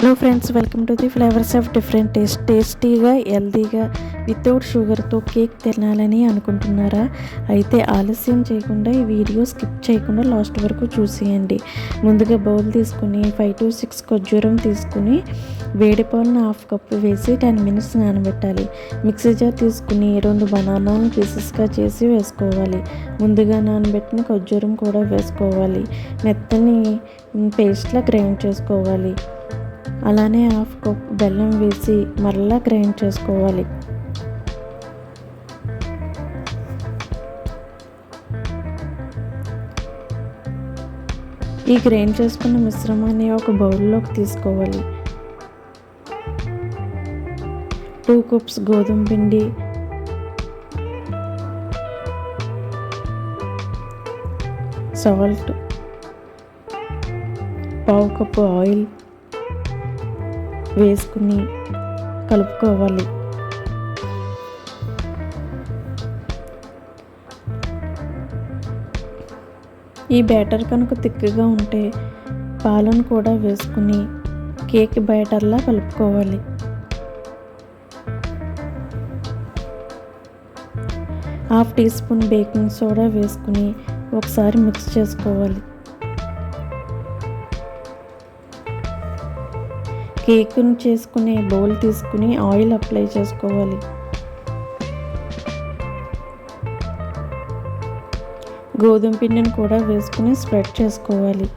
Hello friends, welcome to the flavours of different taste. టేస్టీగా హెల్తీగా without షుగర్తో cake తినాలని అనుకుంటున్నారా? అయితే ఆలస్యం చేయకుండా ఈ వీడియో స్కిప్ చేయకుండా లాస్ట్ వరకు చూసేయండి. ముందుగా బౌల్ తీసుకుని 5 to 6 ఖర్జూరం తీసుకుని వేడి పాలను 1/2 కప్పు వేసి 10 minutes నానబెట్టాలి. మిక్సీ జార్ తీసుకుని 2 బనానాలను పీసెస్గా చేసి వేసుకోవాలి. ముందుగా నానబెట్టిన ఖర్జూరం కూడా వేసుకోవాలి. మెత్తని పేస్ట్లా గ్రైండ్ చేసుకోవాలి. అలానే 1/2 కప్ బెల్లం వేసి మరలా గ్రైండ్ చేసుకోవాలి. ఈ గ్రైండ్ చేసుకున్న మిశ్రమాన్ని ఒక బౌల్లోకి తీసుకోవాలి. 2 cups గోధుమ పిండి, సాల్ట్, 1/2 కప్పు ఆయిల్ వేసుకుని కలుపుకోవాలి. ఈ బ్యాటర్ కనుక తిక్కుగా ఉంటే పాలను కూడా వేసుకుని కేక్ బ్యాటర్లా కలుపుకోవాలి. Half teaspoon baking soda వేసుకుని ఒకసారి మిక్స్ చేసుకోవాలి. కేకును చేసుకునే బౌల్ తీసుకుని ఆయిల్ అప్లై చేసుకోవాలి. గోధుమ పిండిని కూడా వేసుకుని స్ప్రెడ్ చేసుకోవాలి.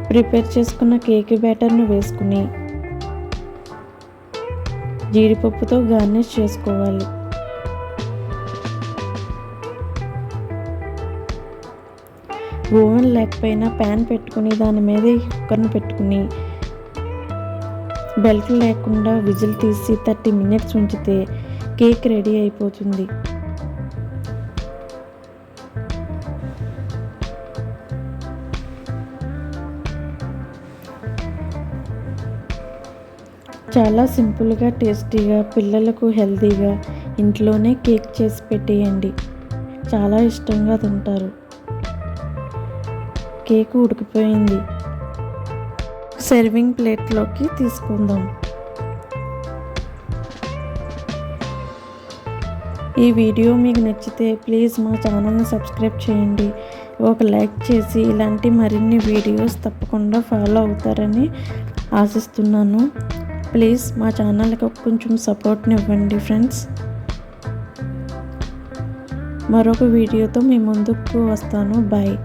ప్రిపేర్ చేసుకున్న కేక్ బ్యాటర్ను వేసుకుని జీడిపప్పుతో గార్నిష్ చేసుకోవాలి. ఓవెన్ లేకపోయినా ప్యాన్ పెట్టుకుని దాని మీద కుక్కర్ను పెట్టుకుని బెల్ట్ లేకుండా విజిల్ తీసి 30 minutes ఉంచితే కేక్ రెడీ అయిపోతుంది. చాలా సింపుల్గా టేస్టీగా పిల్లలకు హెల్తీగా ఇంట్లోనే కేక్ చేసి పెట్టేయండి. చాలా ఇష్టంగా తింటారు. కేక్ ఉడికిపోయింది. సర్వింగ్ ప్లేట్లోకి తీసుకుందాం. ఈ వీడియో మీకు నచ్చితే ప్లీజ్ మా ఛానల్ని సబ్స్క్రైబ్ చేయండి. ఒక లైక్ చేసి ఇలాంటి మరిన్ని వీడియోస్ తప్పకుండా ఫాలో అవుతారని ఆశిస్తున్నాను. ప్లీజ్ మా ఛానల్కి కొంచెం సపోర్ట్ని ఇవ్వండి ఫ్రెండ్స్. మరొక వీడియోతో మీ ముందుకు వస్తాను. బాయ్.